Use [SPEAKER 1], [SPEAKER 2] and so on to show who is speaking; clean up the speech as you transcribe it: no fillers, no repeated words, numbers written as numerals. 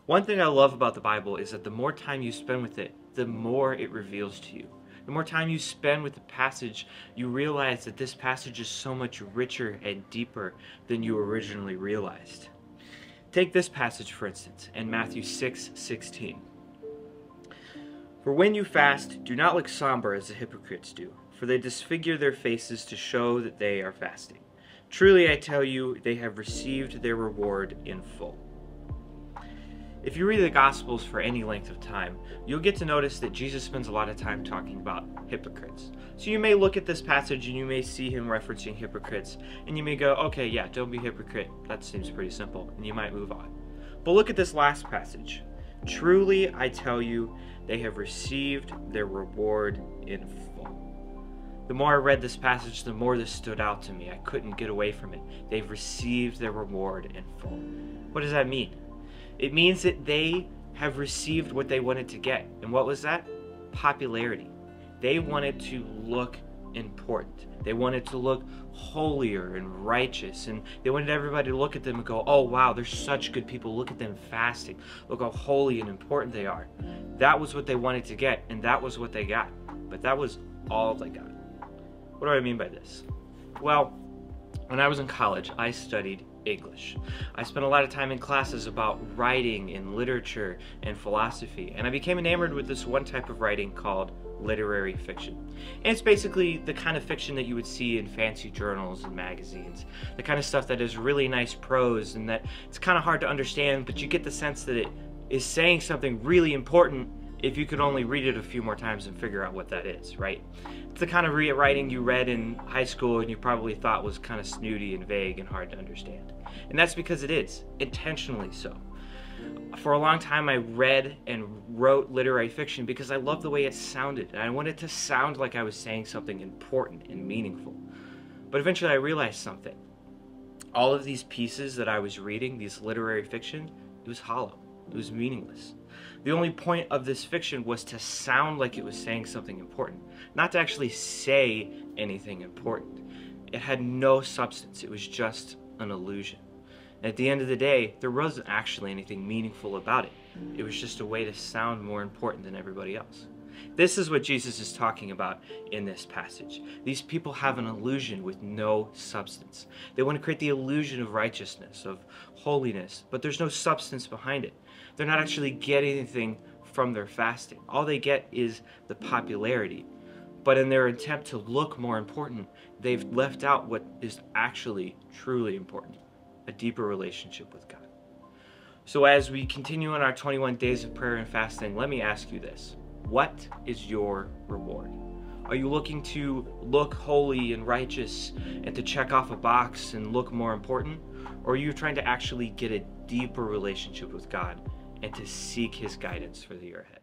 [SPEAKER 1] One thing I love about the Bible is that the more time you spend with it, the more it reveals to you. The more time you spend with the passage, you realize that this passage is so much richer and deeper than you originally realized. Take this passage, for instance, in Matthew 6:16. For when you fast, do not look somber as the hypocrites do, for they disfigure their faces to show that they are fasting. Truly I tell you, they have received their reward in full. If you read the Gospels for any length of time, you'll get to notice that Jesus spends a lot of time talking about hypocrites. So you may look at this passage and you may see him referencing hypocrites, and you may go, okay, yeah, don't be a hypocrite. That seems pretty simple, and you might move on. But look at this last passage. Truly, I tell you, they have received their reward in full. The more I read this passage, the more this stood out to me. I couldn't get away from it. They've received their reward in full. What does that mean? It means that they have received what they wanted to get. And what was that? Popularity. They wanted to look important. They wanted to look holier and righteous. And they wanted everybody to look at them and go, oh wow, they're such good people. Look at them fasting. Look how holy and important they are. That was what they wanted to get, and that was what they got. But that was all they got. What do I mean by this? Well, when I was in college, I studied English. I spent a lot of time in classes about writing and literature and philosophy, and I became enamored with this one type of writing called literary fiction. And it's basically the kind of fiction that you would see in fancy journals and magazines. The kind of stuff that is really nice prose and that it's kind of hard to understand, but you get the sense that it is saying something really important if you could only read it a few more times and figure out what that is, right? It's the kind of writing you read in high school and you probably thought was kind of snooty and vague and hard to understand. And that's because it is, intentionally so. For a long time I read and wrote literary fiction because I loved the way it sounded, and I wanted to sound like I was saying something important and meaningful. But eventually I realized something. All of these pieces that I was reading, these literary fiction, it was hollow. It was meaningless. The only point of this fiction was to sound like it was saying something important, not to actually say anything important. It had no substance. It was just an illusion. And at the end of the day, there wasn't actually anything meaningful about it. It was just a way to sound more important than everybody else. This is what Jesus is talking about in this passage. These people have an illusion with no substance. They want to create the illusion of righteousness, of holiness, but there's no substance behind it. They're not actually getting anything from their fasting. All they get is the popularity. But in their attempt to look more important, they've left out what is actually truly important, a deeper relationship with God. So as we continue on our 21 days of prayer and fasting, let me ask you this. What is your reward? Are you looking to look holy and righteous and to check off a box and look more important? Or are you trying to actually get a deeper relationship with God and to seek His guidance for the year ahead?